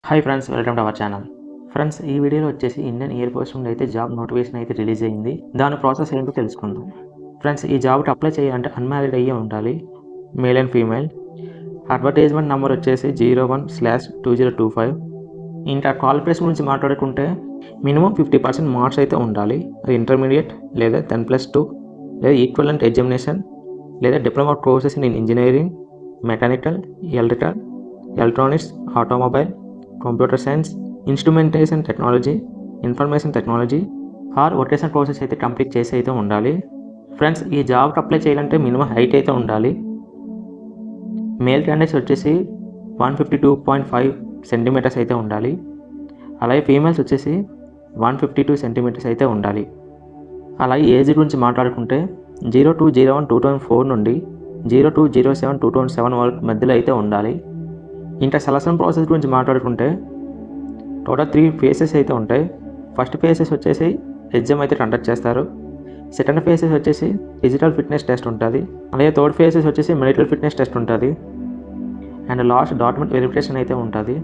Hi friends, welcome to our channel. Friends, ఈ వీడియోలో వచ్చేసి ఇండియన్ ఎయిర్ ఫోర్స్ నుండి అయితే జాబ్ నోటిఫికేషన్ అయితే రిలీజ్ అయింది. దాని ప్రాసెస్ ఏంటో తెలుసుకుందాం. ఫ్రెండ్స్, ఈ జాబ్కి అప్లై చేయాలంటే అన్మ్యారీడ్ అయ్యే ఉండాలి, male and female. Advertisement number వచ్చేసి 01/2025. ఇంకా క్వాలిఫికేషన్ గురించి మాట్లాడుకుంటే మినిమం 50% మార్క్స్ అయితే ఉండాలి. అది ఇంటర్మీడియట్ లేదా 10+2 లేదా ఈక్వలెంట్ ఎగ్జామినేషన్ లేదా diploma courses in engineering, mechanical, electrical, electronics, automobile, computer science, instrumentation technology, information technology are vocational courses అయితే కంప్లీట్ చేసి అయితే ఉండాలి. ఫ్రెండ్స్, ఈ జాబ్కి అప్లై చేయాలంటే మినిమం హైట్ అయితే ఉండాలి. మేల్ క్యాండిడేట్స్ వచ్చేసి 152.5 సెంటీమీటర్స్ అయితే ఉండాలి. అలాగే ఫీమేల్స్ వచ్చేసి 152 సెంటీమీటర్స్ అయితే ఉండాలి. అలాగే ఏజ్ గురించి మాట్లాడుకుంటే 02/01/2004 నుండి 02/07/2007 వరకు మధ్యలో అయితే ఉండాలి. ఇంకా సెలక్షన్ ప్రాసెస్ గురించి మాట్లాడుకుంటే టోటల్ 3 ఫేసెస్ అయితే ఉంటాయి. ఫస్ట్ ఫేసెస్ వచ్చేసి ఎగ్జామ్ అయితే కండక్ట్ చేస్తారు. సెకండ్ ఫేసెస్ వచ్చేసి ఫిజికల్ ఫిట్నెస్ టెస్ట్ ఉంటుంది. అలాగే థర్డ్ ఫేసెస్ వచ్చేసి మెడికల్ ఫిట్నెస్ టెస్ట్ ఉంటుంది. అండ్ లాస్ట్ డాక్యుమెంట్ వెరిఫికేషన్ అయితే ఉంటుంది.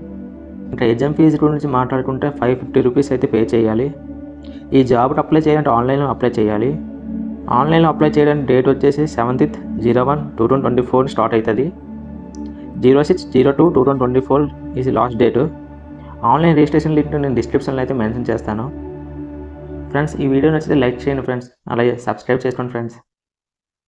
ఇంకా ఎగ్జామ్ ఫీజు గురించి మాట్లాడుకుంటే 550 రూపీస్ అయితే పే చేయాలి. ఈ జాబ్కి అప్లై చేయాలంటే ఆన్లైన్లో అప్లై చేయాలి. ఆన్లైన్లో అప్లై చేయడానికి డేట్ వచ్చేసి 7/01/2024 స్టార్ట్ అవుతుంది. 06/02/2024 is lost date. Online registration link నేను డిస్క్రిప్షన్లో అయితే మెన్షన్ చేస్తాను. ఫ్రెండ్స్, ఈ వీడియో నచ్చితే లైక్ చేయండి ఫ్రెండ్స్, అలాగే సబ్స్క్రైబ్ చేసుకోండి ఫ్రెండ్స్.